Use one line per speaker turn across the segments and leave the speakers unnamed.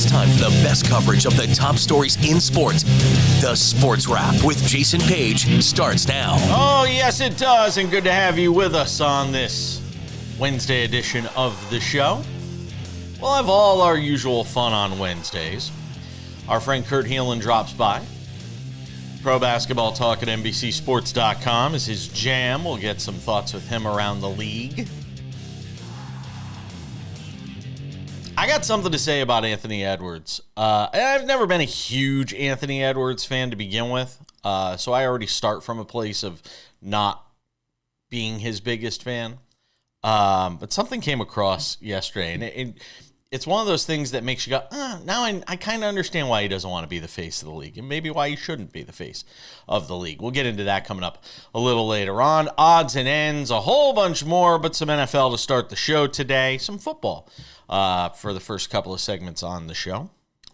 It's time for the best coverage of the top stories in sports. The Sports Wrap with Jason Page starts now.
Oh, yes, it does. And good to have you with us on this Wednesday edition of the show. We'll have all our usual fun on Wednesdays. Our friend Kurt Helin drops by. Pro basketball talk at NBCSports.com is his jam. We'll get some thoughts with him around the league. I got something to say about Anthony Edwards. I've never been a huge Anthony Edwards fan to begin with, so I already start from a place of not being his biggest fan. But something came across yesterday, and it's one of those things that makes you go, now I kind of understand why he doesn't want to be the face of the league, and maybe why he shouldn't be the face of the league. We'll get into that coming up a little later on. Odds and ends, a whole bunch more, but some NFL to start the show today. Some football for the first couple of segments on the show.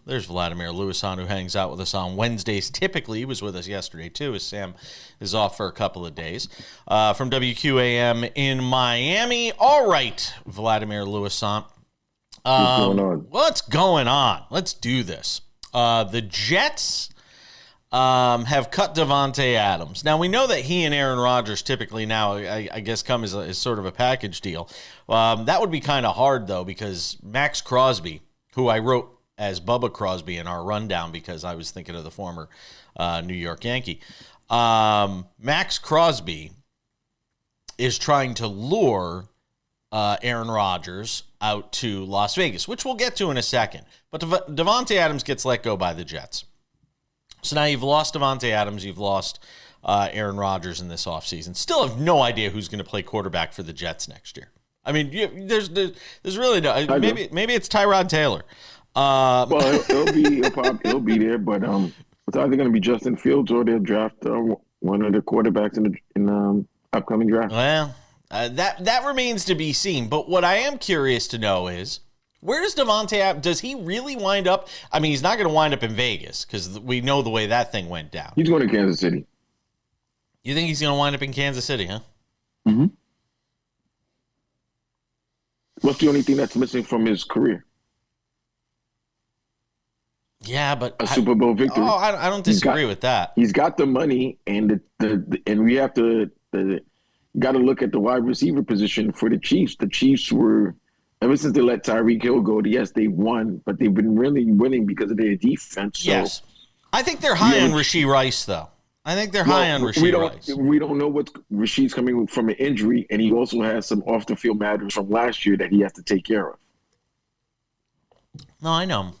There's Vladimir Lewisan, who hangs out with us on Wednesdays. Typically, he was with us yesterday, too, as Sam is off for a couple of days. From WQAM in Miami. All right, Vladimir Lewisan.
What's going on?
What's going on? Let's do this. The Jets have cut Davante Adams. Now, we know that he and Aaron Rodgers typically now, I guess, come as sort of a package deal. That would be kind of hard, though, because Max Crosby, who I wrote as Bubba Crosby in our rundown because I was thinking of the former New York Yankee, Max Crosby is trying to lure Aaron Rodgers out to Las Vegas, which we'll get to in a second. But Davante Adams gets let go by the Jets. So now you've lost Davante Adams, you've lost Aaron Rodgers in this offseason. Still have no idea who's going to play quarterback for the Jets next year. I mean, there's really no. Maybe it's Tyrod Taylor.
Well, he'll be there, but it's either going to be Justin Fields or they'll draft one of the quarterbacks in the upcoming draft.
Well, that remains to be seen. But what I am curious to know is, where does Davante, does he really wind up? I mean, he's not going to wind up in Vegas because we know the way that thing went down.
He's going to Kansas City.
You think he's going to wind up in Kansas City, huh?
Mm-hmm. What's the only thing that's missing from his career?
Yeah, but
a Super Bowl victory.
Oh, I don't disagree with that.
He's got the money, and we have to got to look at the wide receiver position for the Chiefs. The Chiefs were, ever since they let Tyreek Hill go, yes, they won, but they've been really winning because of their defense. So,
yes, I think they're high on Rashee Rice, though. I think they're high on Rashee Rice.
We don't know what Rasheed's coming from an injury, and he also has some off the field matters from last year that he has to take care of.
No, I know.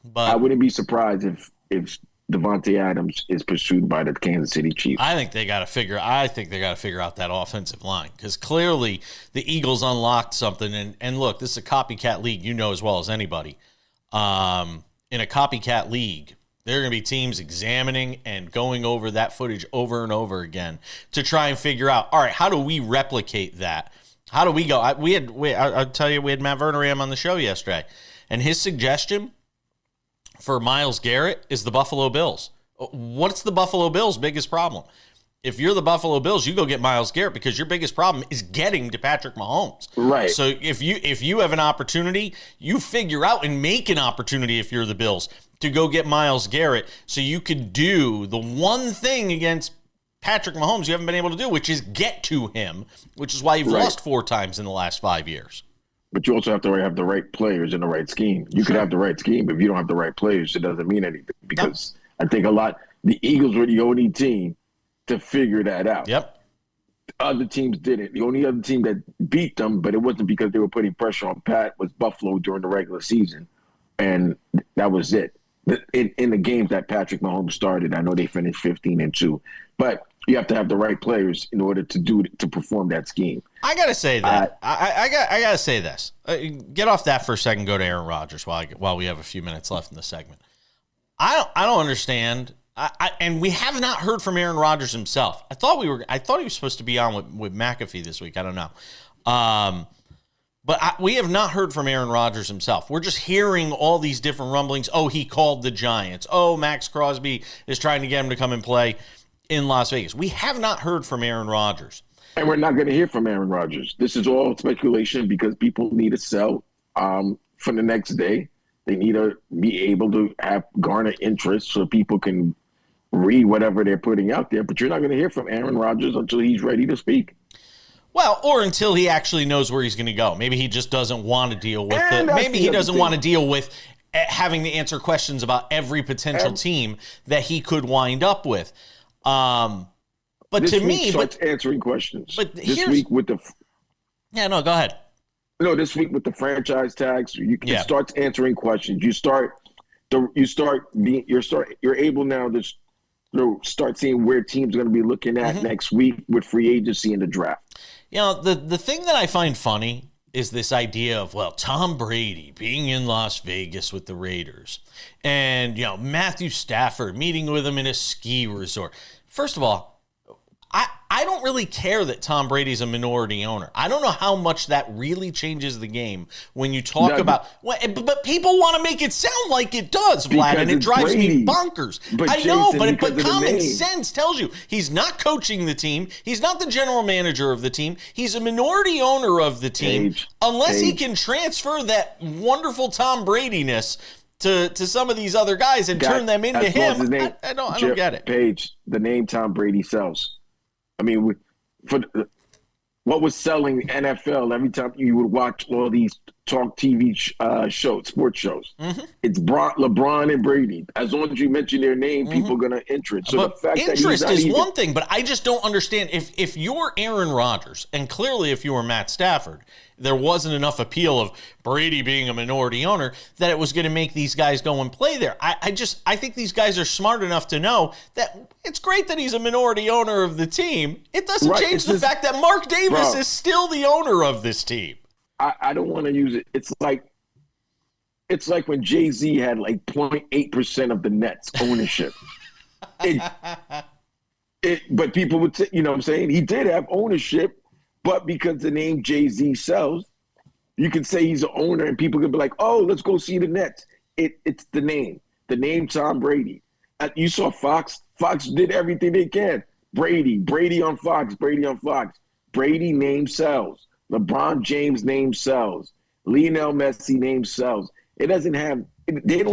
But
I wouldn't be surprised if Davante Adams is pursued by the Kansas City Chiefs.
I think they got to figure out that offensive line, because clearly the Eagles unlocked something. And look, this is a copycat league, you know as well as anybody. In a copycat league, there are going to be teams examining and going over that footage over and over again to try and figure out, all right, how do we replicate that? How do we go? I'll tell you, we had Matt Verneram on the show yesterday, and his suggestion for Myles Garrett is the Buffalo Bills. What's the Buffalo Bills' biggest problem? If you're the Buffalo Bills, you go get Myles Garrett because your biggest problem is getting to Patrick Mahomes.
Right.
So if you have an opportunity, you figure out and make an opportunity if you're the Bills to go get Myles Garrett so you could do the one thing against Patrick Mahomes you haven't been able to do, which is get to him, which is why you've lost 4 times in the last 5 years.
But you also have to have the right players in the right scheme. You could have the right scheme, but if you don't have the right players, it doesn't mean anything. Because I think the Eagles were the only team to figure that out.
Yep.
Other teams didn't. The only other team that beat them, but it wasn't because they were putting pressure on Pat, was Buffalo during the regular season. And that was it. In the games that Patrick Mahomes started, I know they finished 15-2. But you have to have the right players in order to perform that scheme.
I gotta say that. I gotta say this. Get off that for a second. Go to Aaron Rodgers while we have a few minutes left in the segment. I don't understand. And we have not heard from Aaron Rodgers himself. I thought he was supposed to be on with McAfee this week. I don't know. But we have not heard from Aaron Rodgers himself. We're just hearing all these different rumblings. Oh, he called the Giants. Oh, Max Crosby is trying to get him to come and play in Las Vegas. We have not heard from Aaron Rodgers.
And we're not going to hear from Aaron Rodgers. This is all speculation because people need to sell for the next day. They need to be able to garner interest so people can read whatever they're putting out there. But you're not going to hear from Aaron Rodgers until he's ready to speak.
Well, or until he actually knows where he's going to go. Maybe he just doesn't want to deal with it. Maybe he doesn't want to deal with having to answer questions about every potential team that he could wind up with. But
this
to
week
me,
starts answering questions.
But
this week with the
go ahead.
No, this week with the franchise tags, it starts answering questions. You're able now to start seeing where teams are going to be looking at next week with free agency and the draft.
You know, the thing that I find funny is this idea of, well, Tom Brady being in Las Vegas with the Raiders and, Matthew Stafford meeting with him in a ski resort. First of all, I don't really care that Tom Brady's a minority owner. I don't know how much that really changes the game when you talk about – but people want to make it sound like it does, Vlad, and it drives me bonkers. I know, but common sense tells you he's not coaching the team. He's not the general manager of the team. He's a minority owner of the team. Unless he can transfer that wonderful Tom Brady-ness to some of these other guys and turn them into him. I don't get it.
Paige, the name Tom Brady sells. I mean, what was selling NFL every time you would watch all these talk TV shows, sports shows? It's LeBron and Brady. As long as you mention their name, people are going to interest. So
but
the fact
interest
that
is one thing, but I just don't understand. If you're Aaron Rodgers, and clearly if you were Matt Stafford, there wasn't enough appeal of Brady being a minority owner that it was going to make these guys go and play there. I think these guys are smart enough to know that it's great that he's a minority owner of the team. It doesn't change the fact that Mark Davis is still the owner of this team.
I don't want to use it. It's like when Jay-Z had like 0.8% of the Nets ownership. But people would say, you know what I'm saying? He did have ownership, but because the name Jay-Z sells, you can say he's an owner and people can be like, oh, let's go see the Nets. It's the name Tom Brady. You saw Fox. Fox did everything they can. Brady on Fox. Brady name sells. LeBron James name sells. Lionel Messi name sells. They don't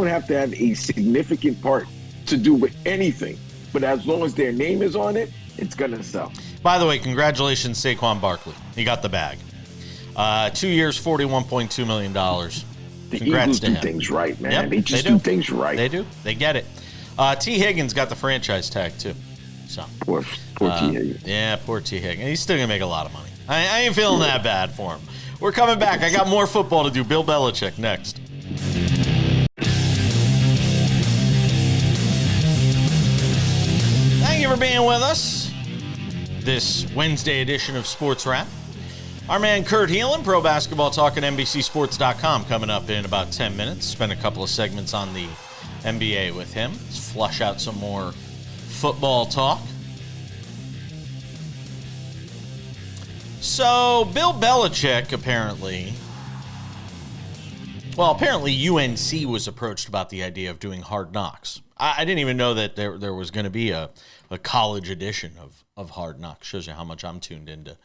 have to have a significant part to do with anything. But as long as their name is on it, it's going to sell.
By the way, congratulations, Saquon Barkley. He got the bag. 2 years, $41.2 million.
The Eagles do things right, man.
Yep,
they just do things right.
They do. They get it. Tee Higgins got the franchise tag, too. So
Poor Tee Higgins.
Yeah, poor Tee Higgins. He's still going to make a lot of money. I ain't feeling that bad for him. We're coming back. I got more football to do. Bill Belichick next. Thank you for being with us. This Wednesday edition of Sports Wrap. Our man Kurt Helin, Pro Basketball Talk at NBCSports.com, coming up in about 10 minutes. Spend a couple of segments on the NBA with him. Let's flush out some more football talk. So, Bill Belichick apparently UNC was approached about the idea of doing Hard Knocks. I didn't even know that there was going to be a college edition of Hard Knocks. Shows you how much I'm tuned into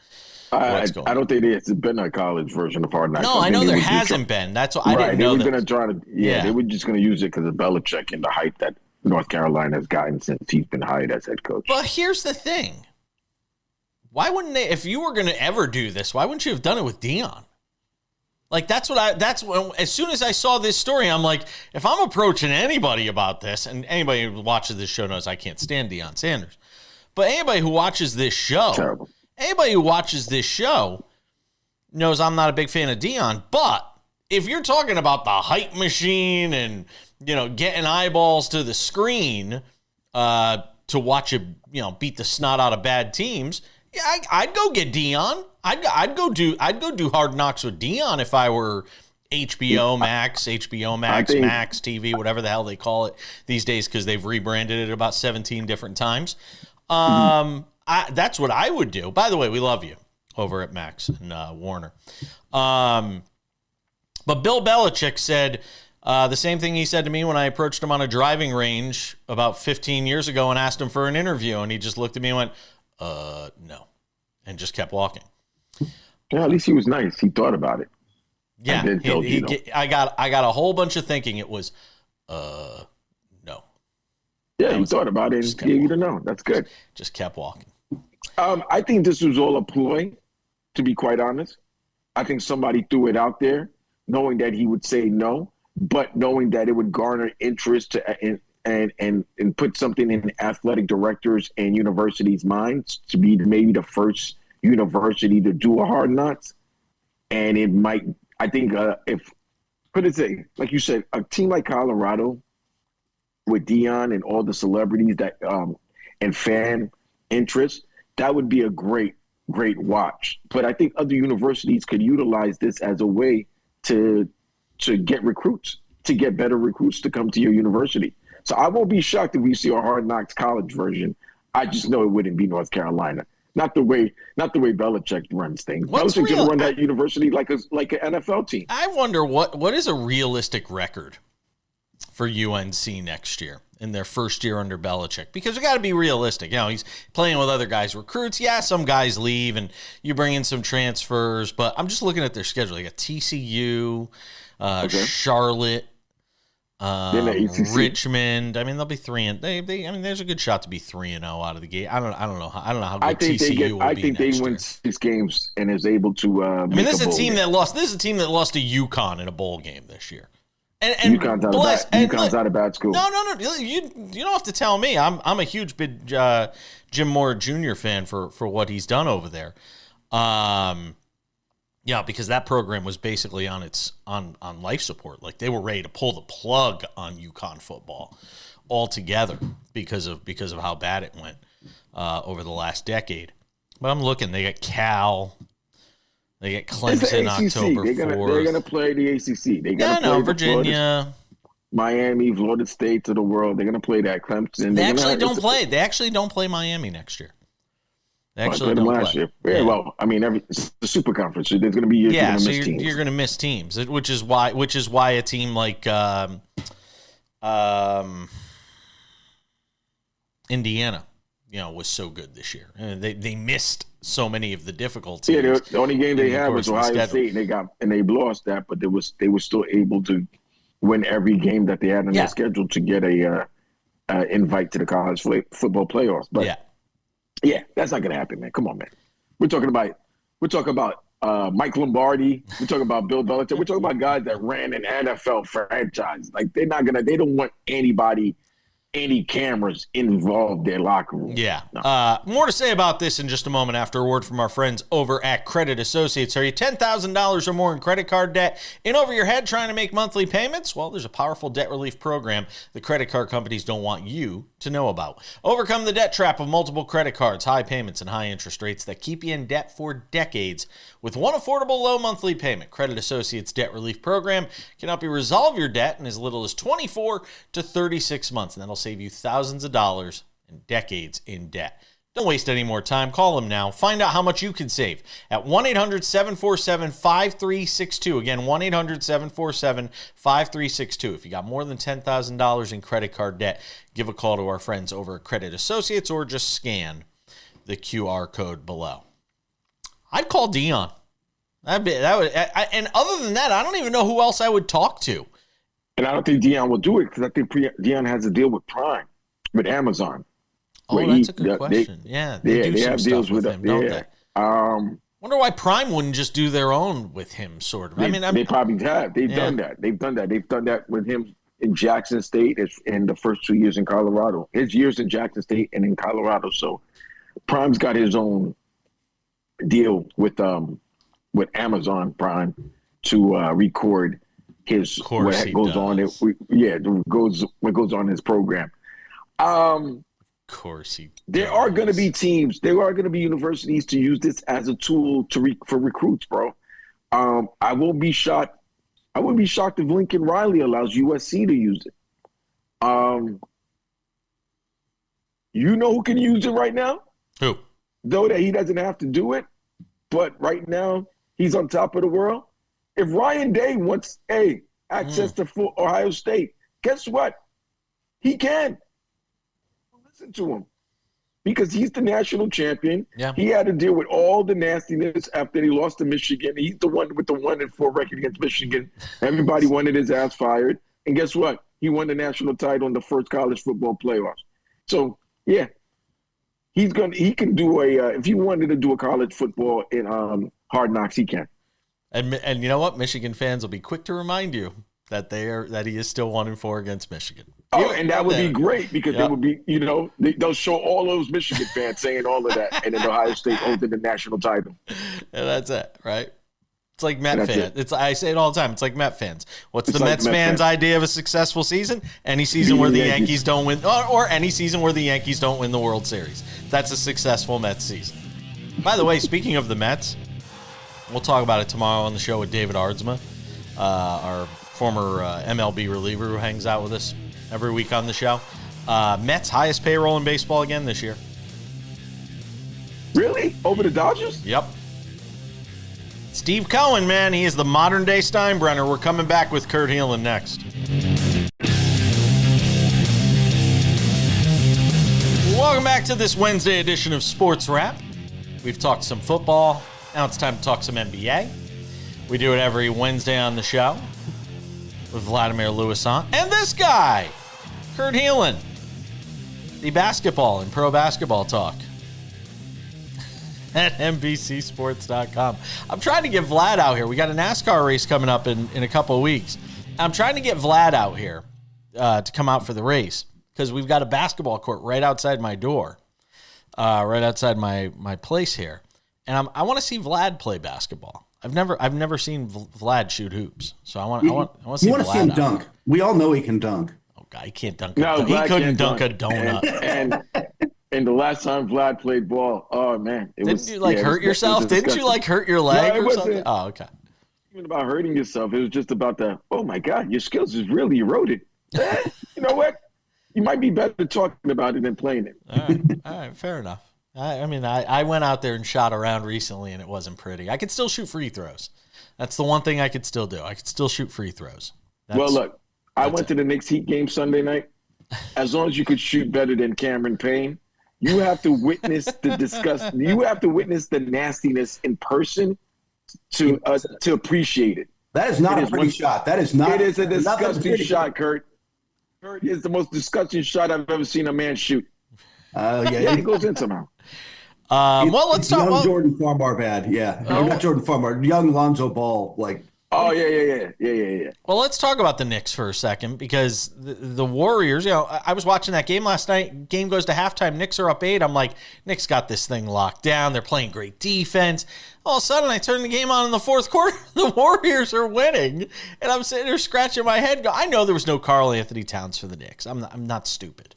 what's going on.
I don't think there's been a college version of Hard Knocks.
No, I know there hasn't been. That's what I didn't know.
They were going to try to, they were just going to use it because of Belichick and the hype that North Carolina has gotten since he's been hired as head coach.
But here's the thing. Why wouldn't they, if you were going to ever do this, why wouldn't you have done it with Deion? Like, as soon as I saw this story, I'm like, if I'm approaching anybody about this, and anybody who watches this show knows I can't stand Deion Sanders, but anybody who watches this show, knows I'm not a big fan of Deion. But if you're talking about the hype machine and, getting eyeballs to the screen to watch it, beat the snot out of bad teams, yeah, I'd go get Deion. I'd go do Hard Knocks with Deion if I were HBO Max, Max TV, whatever the hell they call it these days because they've rebranded it about 17 different times. That's what I would do. By the way, we love you over at Max and Warner. But Bill Belichick said the same thing he said to me when I approached him on a driving range about 15 years ago and asked him for an interview, and he just looked at me and went, no, and just kept walking.
Yeah, at least he was nice. He thought about it.
Yeah,
and then tell Gino.
I got a whole bunch of thinking. It was, no.
Yeah, you thought about it and gave you the no. That's good.
Just kept walking.
I think this was all a ploy, to be quite honest. I think somebody threw it out there knowing that he would say no, but knowing that it would garner interest and put something in athletic directors and universities' minds to be maybe the first university to do a Hard Knocks. And it might, I think, like you said, a team like Colorado with Deion and all the celebrities that and fan interest, that would be a great watch. But I think other universities could utilize this as a way to get recruits, to get better recruits to come to your university. So I won't be shocked if we see a Hard Knocks college version. I just know it wouldn't be North Carolina. Not the way Belichick runs things. Belichick's going to run that university like an NFL team.
I wonder what is a realistic record for UNC next year in their first year under Belichick, because we got to be realistic. He's playing with other guys' recruits. Yeah, some guys leave and you bring in some transfers, but I'm just looking at their schedule. They got TCU, Charlotte, Richmond. I mean, they'll be 3-0. There's a good shot to be 3-0 out of the gate. I don't know how good TCU will be.
I think they win 6 games and is able to.
This is a team that lost. This is a team that lost to UConn in a bowl game this year. And
UConn's not a bad school.
No. You don't have to tell me. I'm a huge big Jim Moore Jr. fan for what he's done over there. Yeah, because that program was basically on life support. Like, they were ready to pull the plug on UConn football altogether because of how bad it went over the last decade. But I'm looking. They got Cal. They get Clemson October 4th.
They're gonna play the ACC. They gotta play
Virginia,
Miami, Florida State of the world. They're gonna play that Clemson.
They actually don't play Miami next year. They actually don't play.
Year. Yeah, well, it's the Super Conference. So there's gonna be
you're gonna miss teams, which is why a team like Indiana, was so good this year. They missed so many of the difficulties.
Yeah, the only game they had was Ohio State, and they lost that, but they were still able to win every game that they had on their schedule to get a invite to the college football playoffs. But yeah, that's not going to happen, man. Come on, man. We're talking about Mike Lombardi. We're talking about Bill Belichick. We're talking about guys that ran an NFL franchise. Like, they don't want any cameras involved in their locker room.
Yeah. No. More to say about this in just a moment after a word from our friends over at Credit Associates. Are you $10,000 or more in credit card debt in over your head trying to make monthly payments? Well, there's a powerful debt relief program the credit card companies don't want you to know about. Overcome the debt trap of multiple credit cards, high payments, and high interest rates that keep you in debt for decades with one affordable low monthly payment. Credit Associates Debt Relief Program can help you resolve your debt in as little as 24 to 36 months, and that'll save you thousands of dollars and decades in debt. Don't waste any more time. Call them now. Find out how much you can save at 1-800-747-5362. Again, 1-800-747-5362. If you got more than $10,000 in credit card debt, give a call to our friends over at Credit Associates or just scan the QR code below. I'd call Deion. And other than that, I don't even know who else I would talk to.
And I don't think Deion will do it because I think Deion has a deal with Prime, with Amazon.
Oh, that's a good question. They have deals with him, don't they? Wonder why Prime wouldn't just do their own with him, sort of.
They probably have. They've done that. They've done that with him in Jackson State in the first 2 years in Colorado. His years in Jackson State and in Colorado. So Prime's got his own deal with Amazon Prime to record what goes on in his program.
Of course he does.
There are going to be teams. There are going to be universities to use this as a tool for recruits, bro. I won't be shocked. I wouldn't be shocked if Lincoln Riley allows USC to use it. You know who can use it right now?
Who?
Though that he doesn't have to do it, but right now he's on top of the world. If Ryan Day wants access to Ohio State, guess what? He can. Listen to him. because he's the national champion.
Yeah.
He had to deal with all the nastiness after he lost to Michigan. He's the one with the 1-4 record against Michigan. Everybody wanted his ass fired. And guess what? He won the national title in the first college football playoffs. So, yeah, he can do if he wanted to do a college football in Hard Knocks, he can.
And you know what? Michigan fans will be quick to remind you that he is still 1-4 against Michigan.
Oh, and that would be great because they would be, they'll show all those Michigan fans saying all of that, and then Ohio State owns the national title.
And that's it, right? It's like Met fans. I say it all the time. It's like Met fans. What's the Mets fans' idea of a successful season? Any season where the Yankees don't win, or any season where the Yankees don't win the World Series. That's a successful Mets season. By the way, speaking of the Mets, we'll talk about it tomorrow on the show with David Aardsma, our former MLB reliever who hangs out with us every week on the show. Mets highest payroll in baseball again this year.
Really? Over the Dodgers?
Yep. Steve Cohen, man, he is the modern-day Steinbrenner. We're coming back with Kurt Helin next. Welcome back to this Wednesday edition of Sports Wrap. We've talked some football. Now it's time to talk some NBA. We do it every Wednesday on the show with Vladimir Lewisant and this guy, Kurt Helin, the basketball and pro basketball talk at NBCSports.com. I'm trying to get Vlad out here. We got a NASCAR race coming up in a couple of weeks. I'm trying to get Vlad out here to come out for the race because we've got a basketball court right outside my door, right outside my place here. And I want to see Vlad play basketball. I've never seen Vlad shoot hoops, so I want to see.
You want to see him
Vlad
dunk? We all know he can dunk.
Oh God, he can't dunk.
No,
he
Vlad
couldn't
can't
dunk a donut.
And the last time Vlad played ball, oh man,
Didn't you hurt yourself? Didn't you hurt your leg or something? Oh, okay.
Even about hurting yourself, it was just about oh my God, your skills is really eroded. You know what? You might be better talking about it than playing it.
All right, fair enough. I went out there and shot around recently, and it wasn't pretty. I could still shoot free throws. That's the one thing I could still do. I could still shoot free throws.
Well, look, I went to the Knicks Heat game Sunday night. As long as you could shoot better than Cameron Payne, you have to witness the disgust. You have to witness the nastiness in person to appreciate it.
That is not a pretty shot. That is not.
It is a disgusting shot, Kurt. Kurt is the most disgusting shot I've ever seen a man shoot.
Yeah,
it goes in somehow.
Well, let's talk about
Jordan Farmar bad. Yeah, not Jordan Farmar. Young Lonzo Ball.
Oh yeah.
Well, let's talk about the Knicks for a second because the Warriors. I was watching that game last night. Game goes to halftime. Knicks are up 8. I'm like, Knicks got this thing locked down. They're playing great defense. All of a sudden, I turn the game on in the fourth quarter. The Warriors are winning, and I'm sitting there scratching my head. I know there was no Karl Anthony Towns for the Knicks. I'm not stupid.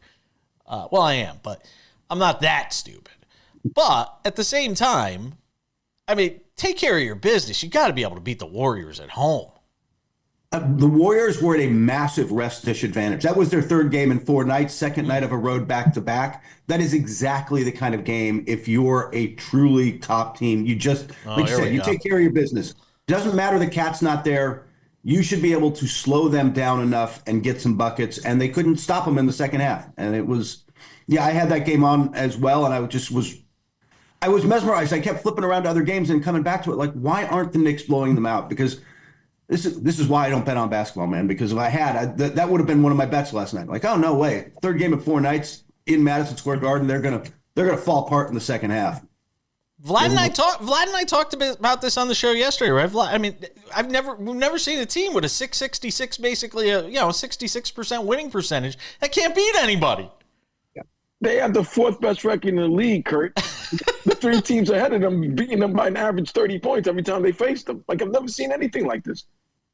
Well, I am, but I'm not that stupid. But at the same time, I mean, take care of your business. You got to be able to beat the Warriors at home.
The Warriors were at a massive rest disadvantage. That was their third game in 4 nights, second night of a road back-to-back. That is exactly the kind of game, if you're a truly top team, you just, like you said, you take care of your business. Doesn't matter the cat's not there. You should be able to slow them down enough and get some buckets, and they couldn't stop them in the second half. And it was, I had that game on as well, and I was mesmerized. I kept flipping around to other games and coming back to it. Like, why aren't the Knicks blowing them out? Because this is why I don't bet on basketball, man. Because if I had, that would have been one of my bets last night. Like, oh no way, third game of 4 nights in Madison Square Garden, they're gonna fall apart in the second half.
Vlad and I talked about this on the show yesterday, right? Vlad, I mean, we've never seen a team with a 666, basically a 66% winning percentage that can't beat anybody.
They have the 4th best record in the league, Kurt. The 3 teams ahead of them beating them by an average 30 points every time they faced them. Like, I've never seen anything like this.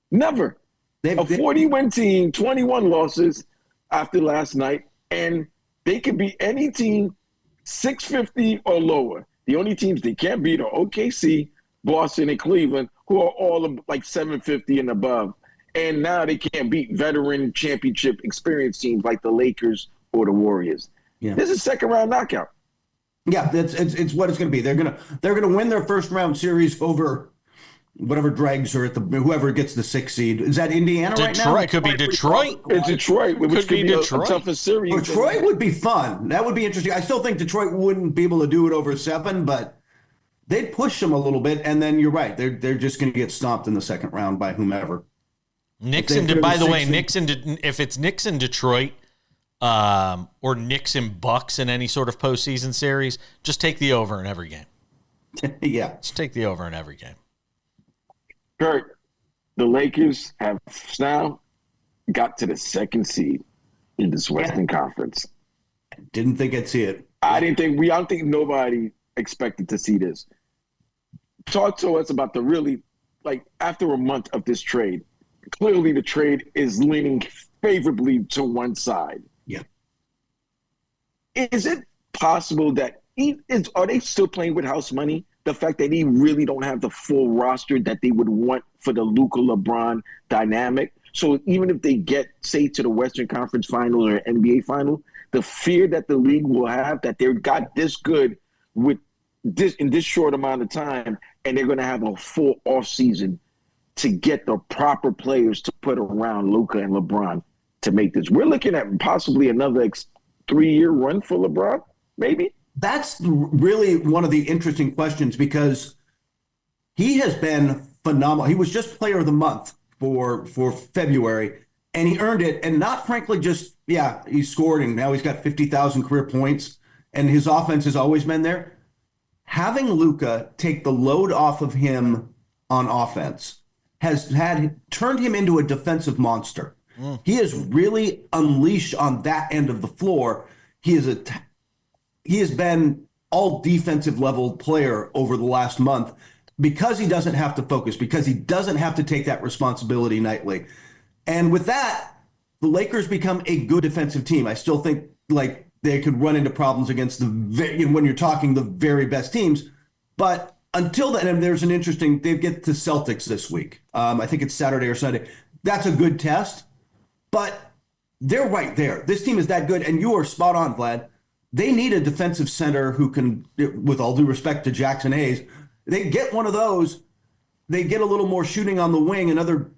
Never. A 40-win team, 21 losses after last night, and they can beat any team 650 or lower. The only teams they can't beat are OKC, Boston, and Cleveland, who are all like 750 and above. And now they can't beat veteran championship experience teams like the Lakers or the Warriors. Yeah. This is second-round knockout.
Yeah, it's what it's going to be. They're gonna win their first round series over whatever dregs are at whoever gets the 6th seed. Is that Indiana right now?
Detroit could be Detroit.
It's Detroit, which could be
Detroit.
a tougher series.
Detroit would be fun. That would be interesting. I still think Detroit wouldn't be able to do it over 7, but they'd push them a little bit. And then you're right. They're just going to get stomped in the second round by whomever.
Knicks and, by the way, if it's Knicks and Detroit, or Knicks and Bucks in any sort of postseason series, just take the over in every game.
Yeah.
Just take the over in every game.
Kurt, the Lakers have now got to the 2nd seed in this Western Conference.
Didn't think I'd see it.
I don't think nobody expected to see this. Talk to us about after a month of this trade, clearly the trade is leaning favorably to one side.
Yeah.
Is it possible that are they still playing with house money? The fact that they really don't have the full roster that they would want for the Luka LeBron dynamic. So even if they get, say, to the Western Conference Finals or NBA Final, the fear that the league will have that they've got this good with this in this short amount of time, and they're going to have a full offseason to get the proper players to put around Luka and LeBron to make this. We're looking at possibly another 3-year run for LeBron, maybe?
That's really one of the interesting questions because he has been phenomenal. He was just Player of the Month for February, and he earned it. And not frankly just, he scored, and now he's got 50,000 career points, and his offense has always been there. Having Luka take the load off of him on offense has turned him into a defensive monster. He has really unleashed on that end of the floor. He has been all defensive level player over the last month because he doesn't have to focus, because he doesn't have to take that responsibility nightly. And with that, the Lakers become a good defensive team. I still think they could run into problems against when you're talking the very best teams. But until then, and there's they get the Celtics this week. I think it's Saturday or Sunday. That's a good test, but they're right there. This team is that good, and you are spot on, Vlad. They need a defensive center who can, with all due respect to Jackson Hayes, they get one of those, they get a little more shooting on the wing. Another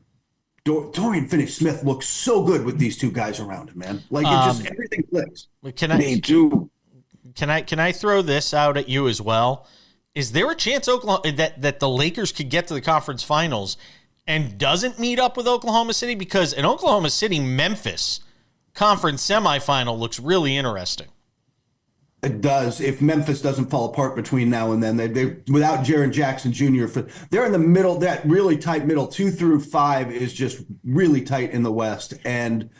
Dorian Finney-Smith looks so good with these two guys around him, man. Everything clicks.
They do. Can I throw this out at you as well? Is there a chance that the Lakers could get to the conference finals and doesn't meet up with Oklahoma City? Because an Oklahoma City-Memphis conference semifinal looks really interesting.
It does. If Memphis doesn't fall apart between now and then, they without Jaren Jackson Jr. They're in the middle. That really tight middle, 2 through 5 is just really tight in the West. And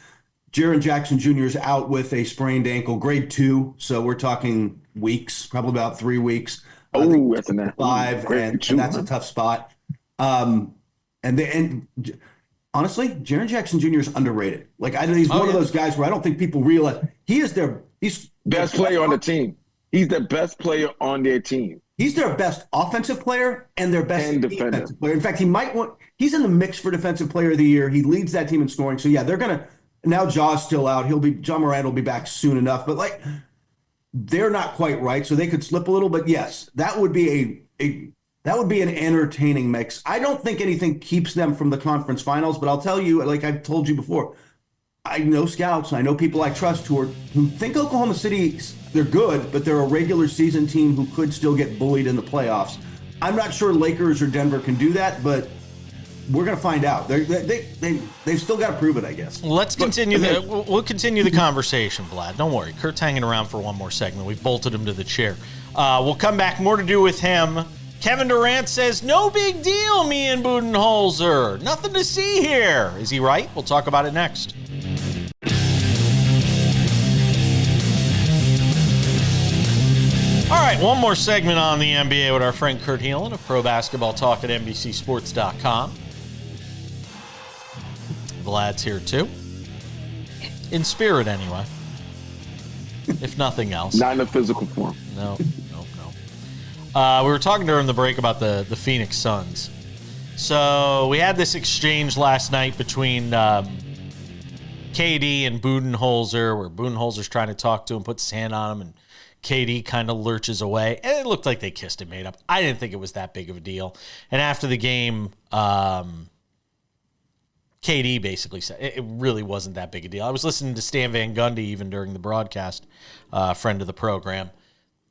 Jaren Jackson Jr. is out with a sprained ankle, grade 2. So we're talking weeks, probably about 3 weeks.
Oh, that's a
5, and that's a tough spot. And honestly, Jaren Jackson Jr. is underrated. He's one of those guys where I don't think people realize he's
best player on the team. He's the best player on their team.
He's their best offensive player and their best defensive player. In fact, he's in the mix for defensive player of the year. He leads that team in scoring. So they're going to, now Jaw's still out. John Morant will be back soon enough, but they're not quite right. So they could slip a little, but yes, that would be that would be an entertaining mix. I don't think anything keeps them from the conference finals, but I'll tell you, like I've told you before, I know scouts, I know people I trust who think Oklahoma City, they're good, but they're a regular season team who could still get bullied in the playoffs. I'm not sure Lakers or Denver can do that, but we're going to find out. They've still got to prove it, I guess.
Let's continue we'll continue the conversation, Vlad. Don't worry. Kurt's hanging around for one more segment. We've bolted him to the chair. We'll come back. More to do with him. Kevin Durant says, no big deal, me and Budenholzer. Nothing to see here. Is he right? We'll talk about it next. All right, one more segment on the NBA with our friend Kurt Helin of Pro Basketball Talk at NBCSports.com. Vlad's here too. In spirit, anyway. If nothing else.
Not in a physical form.
No. We were talking during the break about the Phoenix Suns. So we had this exchange last night between KD and Budenholzer, where Budenholzer's trying to talk to him, puts his hand on him, and KD kind of lurches away, and it looked like they kissed and made up. I didn't think it was that big of a deal. And after the game, KD basically said it really wasn't that big a deal. I was listening to Stan Van Gundy even during the broadcast, friend of the program,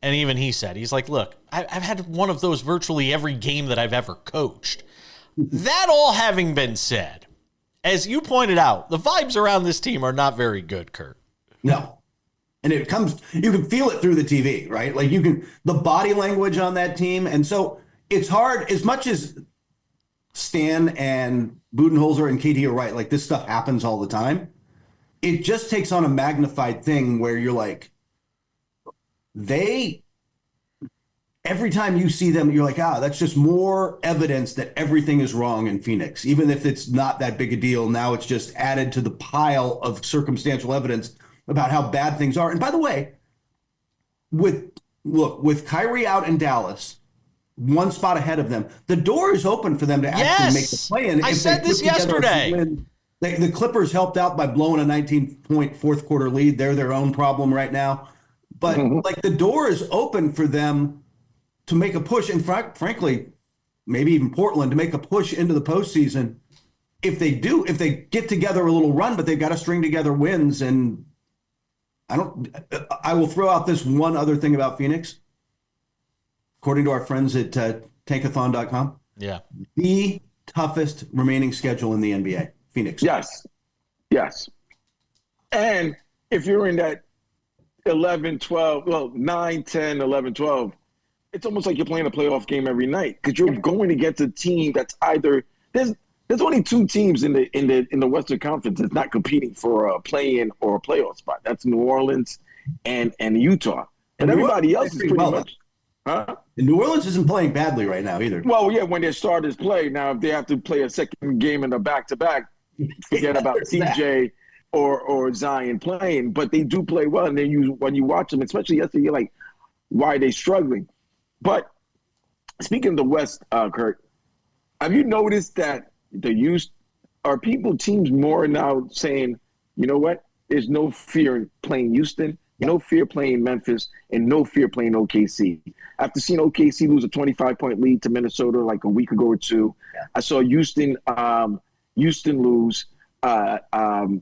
and even he said, he's like, look, I've had one of those virtually every game that I've ever coached. That all having been said, as you pointed out, the vibes around this team are not very good, Kurt.
No. And you can feel it through the TV, right? Like the body language on that team. And so it's hard, as much as Stan and Budenholzer and KD are right, like this stuff happens all the time. It just takes on a magnified thing where you're like, every time you see them, you're like, that's just more evidence that everything is wrong in Phoenix. Even if it's not that big a deal, now it's just added to the pile of circumstantial evidence about how bad things are. And by the way, with Kyrie out in Dallas, one spot ahead of them, the door is open for them to actually make the play-in.
I said this yesterday.
The Clippers helped out by blowing a 19-point fourth quarter lead. They're their own problem right now. But like the door is open for them to make a push. And frankly, maybe even Portland to make a push into the postseason. If they get together a little run, but they've got to string together wins. And I will throw out this one other thing about Phoenix. According to our friends at tankathon.com, the toughest remaining schedule in the NBA, Phoenix.
Yes. And if you're in that 11, 12, 9, 10, 11, 12, it's almost like you're playing a playoff game every night because you're going against a team that's either there's only two teams in the Western Conference that's not competing for a play-in or a playoff spot. That's New Orleans and Utah, and everybody else is pretty much. Huh?
And New Orleans isn't playing badly right now either.
Well, yeah, when their starters play now, if they have to play a second game in a back-to-back, forget about TJ or Zion playing, but they do play well. And then when you watch them, especially yesterday, you're like, why are they struggling? But speaking of the West, Kurt, have you noticed that teams more now saying, you know what? There's no fear in playing Houston, no fear playing Memphis, and no fear playing OKC. After seeing OKC lose a 25-point lead to Minnesota like a week ago or two, I saw Houston lose.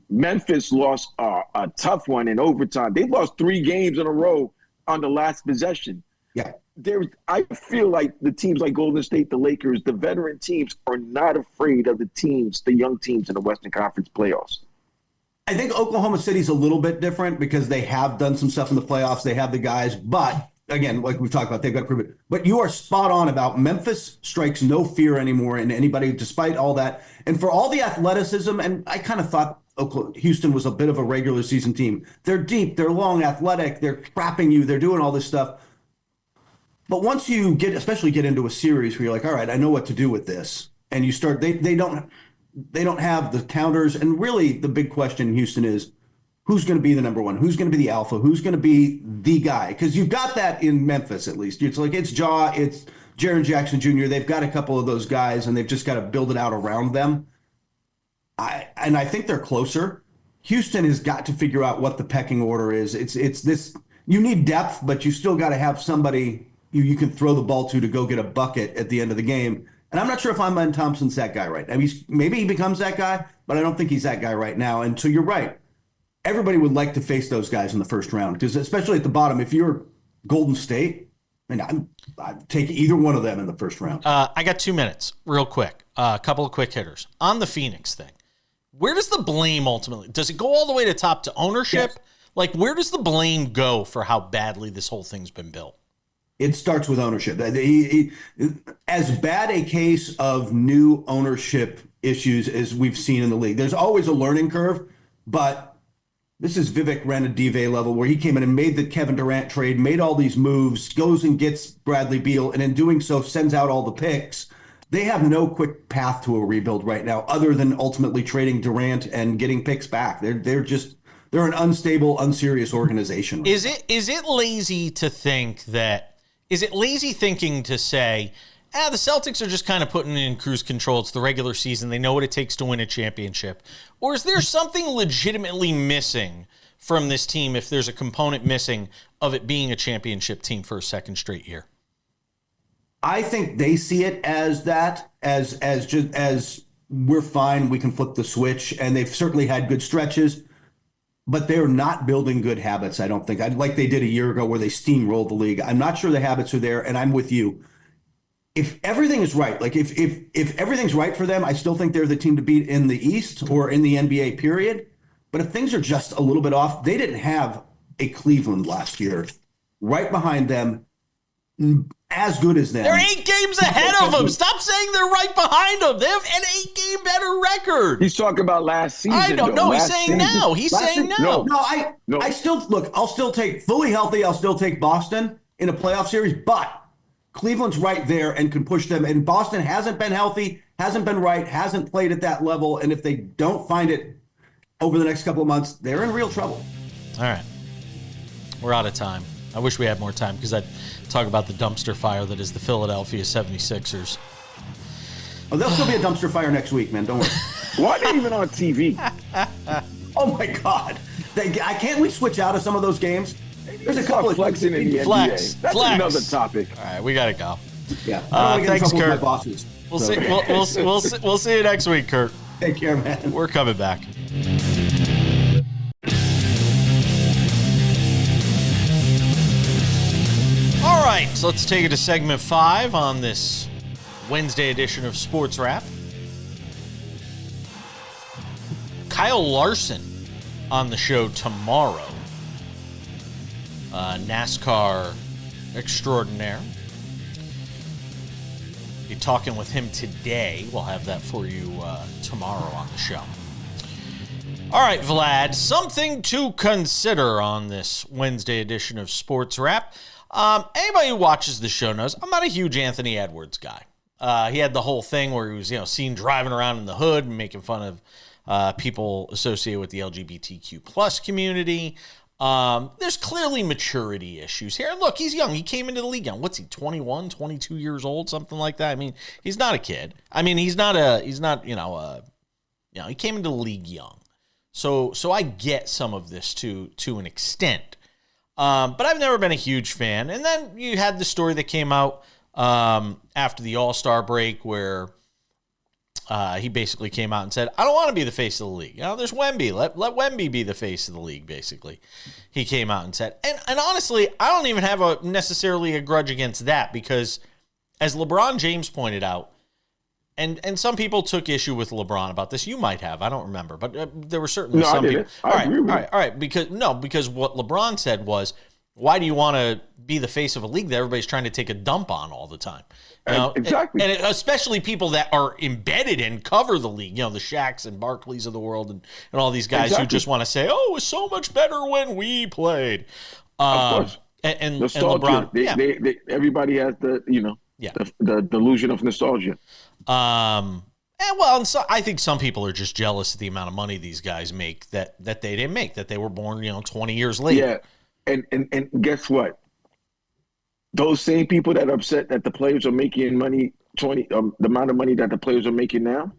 Memphis lost a tough one in overtime. They lost 3 games in a row on the last possession.
Yeah.
I feel like the teams like Golden State, the Lakers, the veteran teams are not afraid of the young teams in the Western Conference playoffs.
I think Oklahoma City's a little bit different because they have done some stuff in the playoffs. They have the guys, but again, like we've talked about, they've got to prove it. But you are spot on about Memphis strikes no fear anymore in anybody, despite all that. And for all the athleticism, and I kind of thought Houston was a bit of a regular season team. They're deep, they're long, athletic, they're trapping you, they're doing all this stuff. But once you especially get into a series where you're like, all right, I know what to do with this, and you start, they don't have the counters. And really the big question in Houston is who's going to be the number one? Who's going to be the alpha? Who's going to be the guy? Because you've got that in Memphis, at least. It's like it's Ja, it's Jaren Jackson Jr. They've got a couple of those guys, and they've just got to build it out around them. I think they're closer. Houston has got to figure out what the pecking order is. It's this. You need depth, but you still got to have somebody you can throw the ball to go get a bucket at the end of the game. And I'm not sure if Amen Thompson's that guy right now. Maybe he becomes that guy, but I don't think he's that guy right now. And so you're right. Everybody would like to face those guys in the first round because especially at the bottom, if you're Golden State, I'd take either one of them in the first round.
I got 2 minutes real quick. A couple of quick hitters. On the Phoenix thing, where does the blame ultimately? Does it go all the way to top to ownership? Yes. Like, where does the blame go for how badly this whole thing's been built?
It starts with ownership. As bad a case of new ownership issues as we've seen in the league. There's always a learning curve, but this is Vivek Ranadive level where he came in and made the Kevin Durant trade, made all these moves, goes and gets Bradley Beal, and in doing so sends out all the picks. They have no quick path to a rebuild right now other than ultimately trading Durant and getting picks back. They're an unstable, unserious organization. Right
is it lazy to think that? Is it lazy thinking to say, the Celtics are just kind of putting in cruise control. It's the regular season. They know what it takes to win a championship. Or is there something legitimately missing from this team if there's a component missing of it being a championship team for a second straight year?
I think they see it as that, as we're fine, we can flip the switch, and they've certainly had good stretches, but they're not building good habits, I don't think. Like they did a year ago where they steamrolled the league. I'm not sure the habits are there, and I'm with you. If everything is right, like if everything's right for them, I still think they're the team to beat in the East or in the NBA period. But if things are just a little bit off, they didn't have a Cleveland last year right behind them, as good as them.
They're 8 games ahead of them. Stop saying they're right behind them. They have an 8-game better record.
He's talking about last season.
I don't know. He's saying now.
No.
I'll still take fully healthy. I'll still take Boston in a playoff series, but Cleveland's right there and can push them. And Boston hasn't been healthy, hasn't been right, hasn't played at that level. And if they don't find it over the next couple of months, they're in real trouble.
All right. We're out of time. I wish we had more time because I'd talk about the dumpster fire that is the Philadelphia 76ers.
Oh, there'll still be a dumpster fire next week, man. Don't worry.
Why are they even on TV?
Oh, my God. Can't we switch out of some of those games? There's a couple of
flexing in the
Flex.
NBA. That's
Flex.
another topic.
All right, we got to go.
Yeah. I don't want to get in
Thanks,
trouble with
Kurt.
my bosses.
We'll see you next week, Kurt.
Take care, man.
We're coming back. All right, so let's take it to segment 5 on this Wednesday edition of Sports Wrap. Kyle Larson on the show tomorrow. NASCAR extraordinaire. Be talking with him today. We'll have that for you tomorrow on the show. All right, Vlad, something to consider on this Wednesday edition of Sports Wrap. Anybody who watches the show knows I'm not a huge Anthony Edwards guy. He had the whole thing where he was, seen driving around in the hood and making fun of people associated with the LGBTQ plus community. There's clearly maturity issues here. Look, he's young. He came into the league young. What's he, 21, 22 years old, something like that? I mean, he's not a kid. I mean, he came into the league young. So I get some of this to an extent. But I've never been a huge fan. And then you had the story that came out after the All-Star break where he basically came out and said, I don't want to be the face of the league. There's Wemby. Let Wemby be the face of the league, basically. He came out and said. And honestly, I don't even have necessarily a grudge against that because, as LeBron James pointed out, and some people took issue with LeBron about this. You might have. I don't remember. But there were certainly some people.
I agree with you.
All right. Because what LeBron said was, why do you want to be the face of a league that everybody's trying to take a dump on all the time?
Exactly.
And especially people that are embedded and cover the league, the Shaqs and Barkleys of the world and all these guys who just want to say, oh, it was so much better when we played.
Of course.
And
nostalgia.
LeBron.
Everybody has the delusion of nostalgia.
And so I think some people are just jealous of the amount of money these guys make that they didn't make, that they were born, 20 years later.
Yeah. And guess what? Those same people that are upset that the players are making money, the amount of money that the players are making now,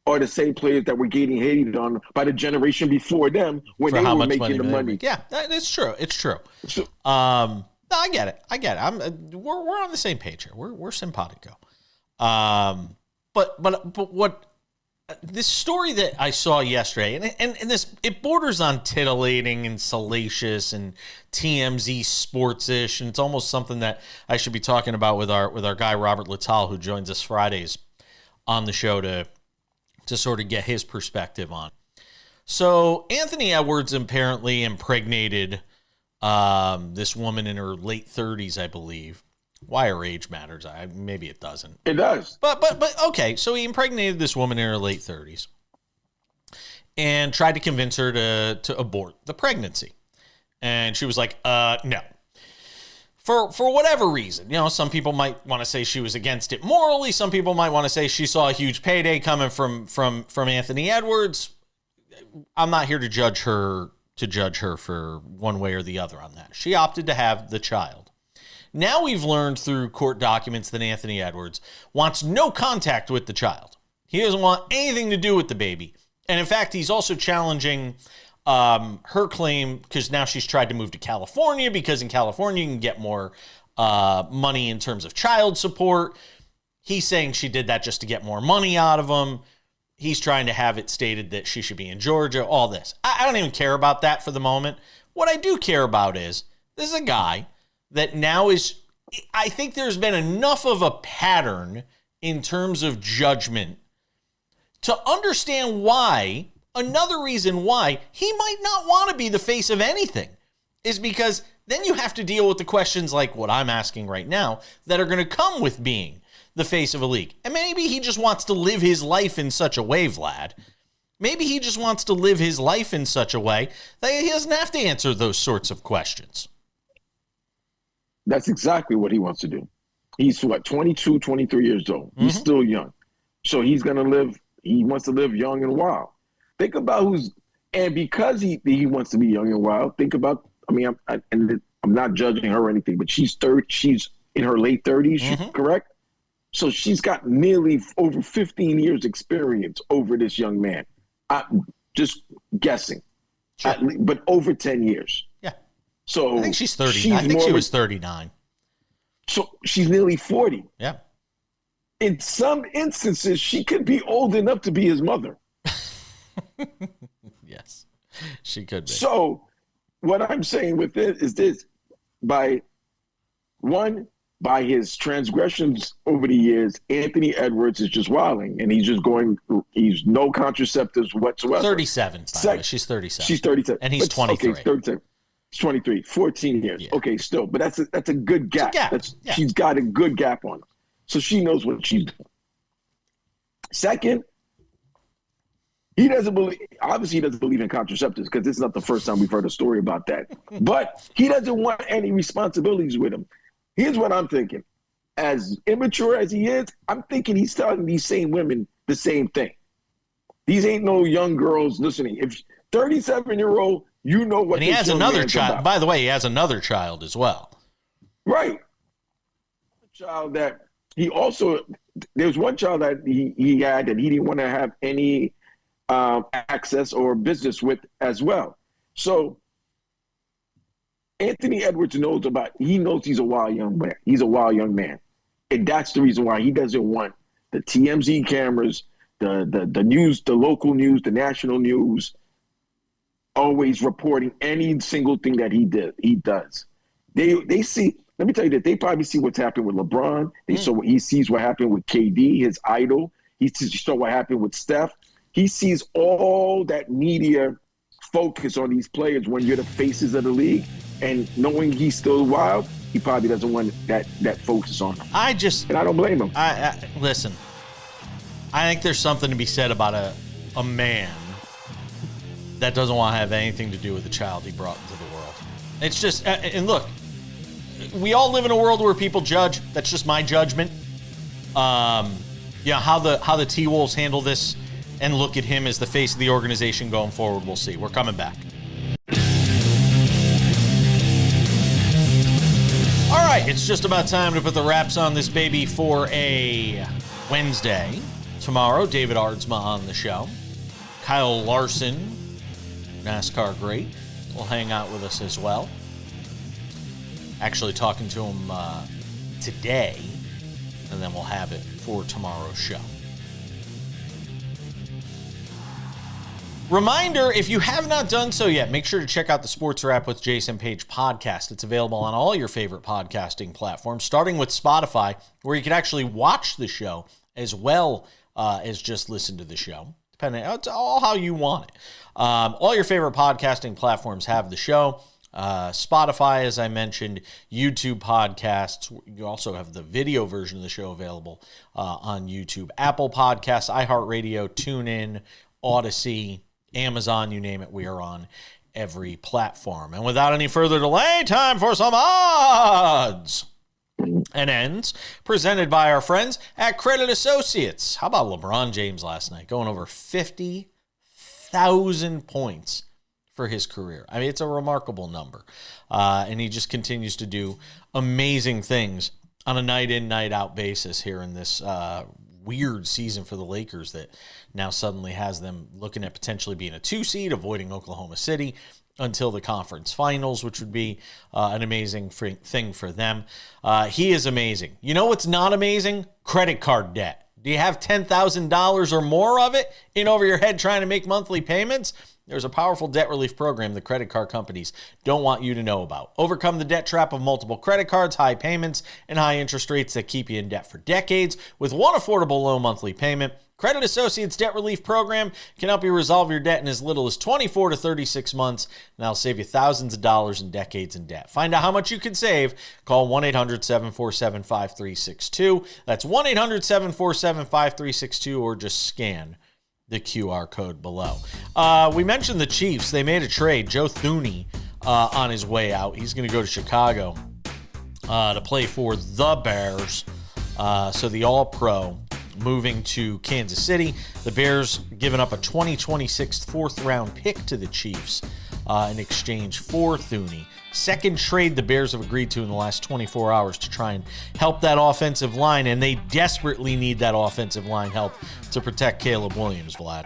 are the same players that were getting hated on by the generation before them when they were making the money.
Yeah, it's true. It's true. No, I get it. We're on the same page here. We're simpatico. But what this story that I saw yesterday, and this, it borders on titillating and salacious and TMZ sports-ish, and it's almost something that I should be talking about with our guy Robert Lital, who joins us Fridays on the show to sort of get his perspective on. So Anthony Edwards apparently impregnated this woman in her late 30s, I believe. Why her age matters, maybe it doesn't.
It does.
But okay, so he impregnated this woman in her late 30s and tried to convince her to abort the pregnancy. And she was like, no. For whatever reason. Some people might want to say she was against it morally. Some people might want to say she saw a huge payday coming from Anthony Edwards. I'm not here to judge her for one way or the other on that. She opted to have the child. Now we've learned through court documents that Anthony Edwards wants no contact with the child. He doesn't want anything to do with the baby. And in fact, he's also challenging her claim, because now she's tried to move to California, because in California you can get more money in terms of child support. He's saying she did that just to get more money out of him. He's trying to have it stated that she should be in Georgia, all this. I don't even care about that for the moment. What I do care about is this is a guy that now is, I think there's been enough of a pattern in terms of judgment to understand why, another reason why he might not want to be the face of anything is because then you have to deal with the questions like what I'm asking right now that are going to come with being the face of a league. And maybe he just wants to live his life in such a way, Vlad. Maybe he just wants to live his life in such a way that he doesn't have to answer those sorts of questions.
That's exactly what he wants to do. He's 22, 23 years old. He's still young. So he wants to live young and wild. Think about and because he wants to be young and wild, think about, I'm not judging her or anything, but she's in her late 30s, correct? So she's got nearly over 15 years experience over this young man. I'm just guessing,
Sure.
But over 10 years.
Yeah.
So
I think she's 30. I think she was 39.
So she's nearly 40.
Yeah.
In some instances, she could be old enough to be his mother.
Yes, she could be.
So what I'm saying with it is this: by his transgressions over the years, Anthony Edwards is just wilding, and he's no contraceptives whatsoever.
37. She's 37.
She's 37.
And he's 23.
Okay, 37. He's 23. 14 years. Yeah. Okay, still. But that's a good gap. She's got a good gap on her. So she knows what she's doing. Second, he doesn't believe in contraceptives, because this is not the first time we've heard a story about that. But he doesn't want any responsibilities with him. Here's what I'm thinking. As immature as he is, I'm thinking he's telling these same women the same thing. These ain't no young girls listening. If 37-year-old, you know what.
And he has another child. About. By the way, he has another child as well.
Right. A child that he also, there's one child that he had that he didn't want to have any access or business with as well. So Anthony Edwards knows he's a wild young man. He's a wild young man. And that's the reason why he doesn't want the TMZ cameras, the news, the local news, the national news, always reporting any single thing that he does. They see, let me tell you that they probably see what's happened with LeBron. He sees what happened with KD, his idol. He saw what happened with Steph. He sees all that media focus on these players when you're the faces of the league. And knowing he's still wild, he probably doesn't want that focus on him. And I don't blame him.
Listen, I think there's something to be said about a man that doesn't want to have anything to do with the child he brought into the world. It's just, and look, we all live in a world where people judge. That's just my judgment. How the T-Wolves handle this and look at him as the face of the organization going forward, we'll see. We're coming back. All right, it's just about time to put the wraps on this baby for a Wednesday. Tomorrow, David Aardsma on the show. Kyle Larson, NASCAR great, will hang out with us as well. Actually talking to him today, and then we'll have it for tomorrow's show. Reminder, if you have not done so yet, make sure to check out the SportsWrap with Jason Page podcast. It's available on all your favorite podcasting platforms, starting with Spotify, where you can actually watch the show as well as just listen to the show. Depending, it's all how you want it. All your favorite podcasting platforms have the show. Spotify, as I mentioned, YouTube podcasts. You also have the video version of the show available on YouTube. Apple Podcasts, iHeartRadio, TuneIn, Odyssey, Amazon, you name it, we are on every platform. And without any further delay, time for some odds and ends presented by our friends at Credit Associates. How about LeBron James last night going over 50,000 points for his career? I mean, it's a remarkable number. And he just continues to do amazing things on a night in, night out basis here in this weird season for the Lakers that now suddenly has them looking at potentially being a 2 seed, avoiding Oklahoma City until the conference finals, which would be an amazing thing for them. He is amazing. You know what's not amazing? Credit card debt. Do you have $10,000 or more of it in over your head trying to make monthly payments? There's a powerful debt relief program the credit card companies don't want you to know about. Overcome the debt trap of multiple credit cards, high payments, and high interest rates that keep you in debt for decades. With one affordable low monthly payment, Credit Associates Debt Relief Program can help you resolve your debt in as little as 24 to 36 months, and that'll save you thousands of dollars and decades in debt. Find out how much you can save. Call 1-800-747-5362. That's 1-800-747-5362, or just scan the QR code below. We mentioned the Chiefs. They made a trade. Joe Thuney on his way out. He's going to go to Chicago to play for the Bears. So the All-Pro moving to Kansas City. The Bears giving up a 2026 fourth-round pick to the Chiefs in exchange for Thuney. Second trade the Bears have agreed to in the last 24 hours to try and help that offensive line, and they desperately need that offensive line help to protect Caleb Williams, Vlad.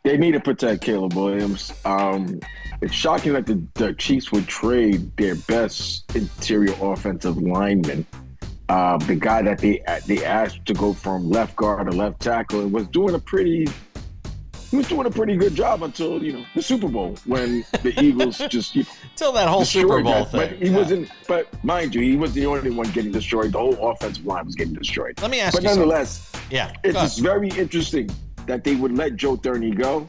They need to protect Caleb Williams. It's shocking that the Chiefs would trade their best interior offensive lineman, the guy that they asked to go from left guard to left tackle, and was doing a pretty good job until, the Super Bowl, when the Eagles just,
until that whole Super Bowl thing.
But he wasn't. But mind you, he was the only one getting destroyed. The whole offensive line was getting destroyed.
Let me ask
but
you
nonetheless,
something. Yeah,
it's very interesting that they would let Joe Thuney go.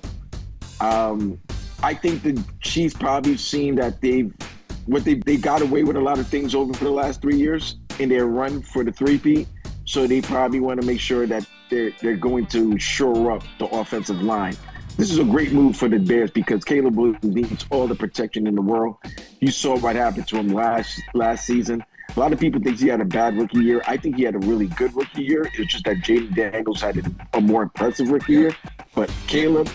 I think the Chiefs probably seen that they got away with a lot of things over the last 3 years in their run for the three-peat. So they probably want to make sure that they're going to shore up the offensive line. This is a great move for the Bears because Caleb Williams needs all the protection in the world. You saw what happened to him last season. A lot of people think he had a bad rookie year. I think he had a really good rookie year. It's just that Jaden Daniels had a more impressive rookie year. But Caleb,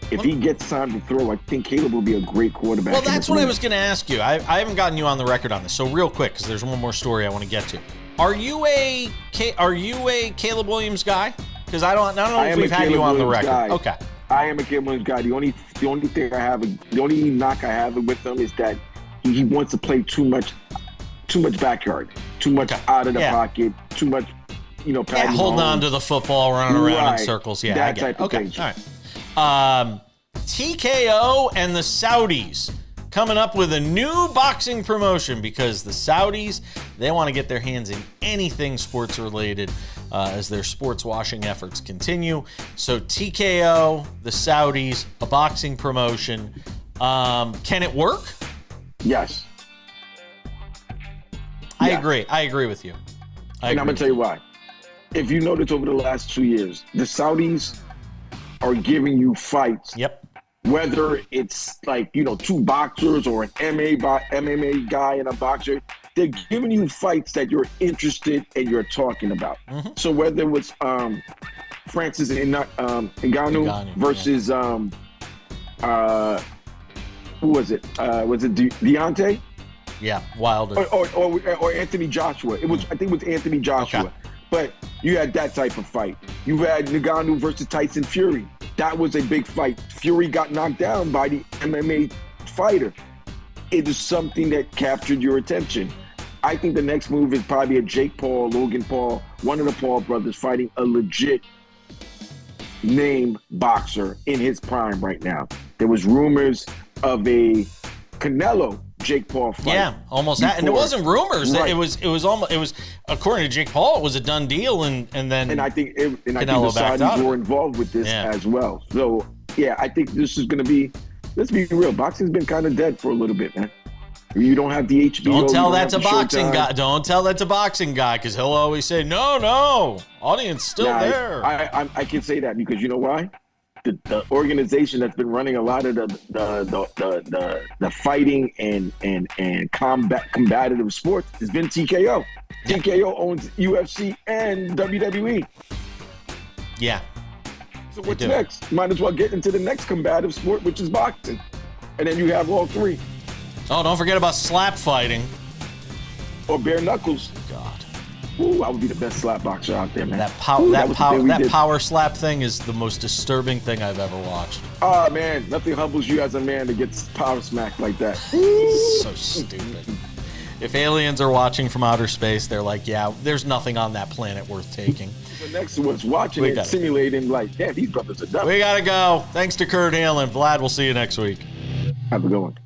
if he gets time to throw, I think Caleb will be a great quarterback.
Well, that's what I was going to ask you. I haven't gotten you on the record on this. So real quick, because there's one more story I want to get to. Are you a Caleb Williams guy? Because I don't know if we've had you on the record.
Guy.
Okay.
I am a Caleb Williams guy. The only knock I have with him is that he wants to play too much backyard, too much out of the pocket, too much,
holding on to the football, running around in circles. Yeah,
that type of thing.
All right. TKO and the Saudis coming up with a new boxing promotion because the Saudis, they want to get their hands in anything sports related as their sports washing efforts continue. So TKO, the Saudis, a boxing promotion. Can it work?
Yes.
I agree. I agree with you.
And I'm going to tell you why. If you notice over the last 2 years, the Saudis are giving you fights.
Yep.
Whether it's like, two boxers or an MMA guy and a boxer, they're giving you fights that you're interested and you're talking about. Mm-hmm. So whether it was Francis Ngannou versus who was it? Was it Deontay?
Yeah, Wilder.
Or Anthony Joshua. I think it was Anthony Joshua. Okay. But you had that type of fight. You had Ngannou versus Tyson Fury. That was a big fight. Fury got knocked down by the MMA fighter. It is something that captured your attention. I think the next move is probably a Jake Paul, Logan Paul, one of the Paul brothers fighting a legit name boxer in his prime right now. There was rumors of a Canelo Jake Paul fight.
Yeah, almost that. And it wasn't rumors. Right. It was according to Jake Paul, it was a done deal, and
I think the Saudis were involved with this as well. So yeah, I think this is going to be. Let's be real. Boxing's been kind of dead for a little bit, man. You don't have the HBO.
Don't tell that to boxing guy. Don't tell that to boxing guy because he'll always say no. Audience still there.
I can say that because you know why? The organization that's been running a lot of the fighting and combative sports has been TKO. Yeah. TKO owns UFC and WWE.
Yeah.
So what's next? Might as well get into the next combative sport, which is boxing, and then you have all three.
Oh, don't forget about slap fighting
or bare knuckles.
God.
Ooh, I would be the best slap boxer out there, man.
That
was the thing we did.
power slap thing is the most disturbing thing I've ever watched.
Oh, man, nothing humbles you as a man to get power smacked like that.
So stupid. If aliens are watching from outer space, they're like, yeah, there's nothing on that planet worth taking.
The next one's watching it, simulating, like, damn, these brothers are dumb.
We got to go. Thanks to Kurt Helin. Vlad, we'll see you next week.
Have a good one.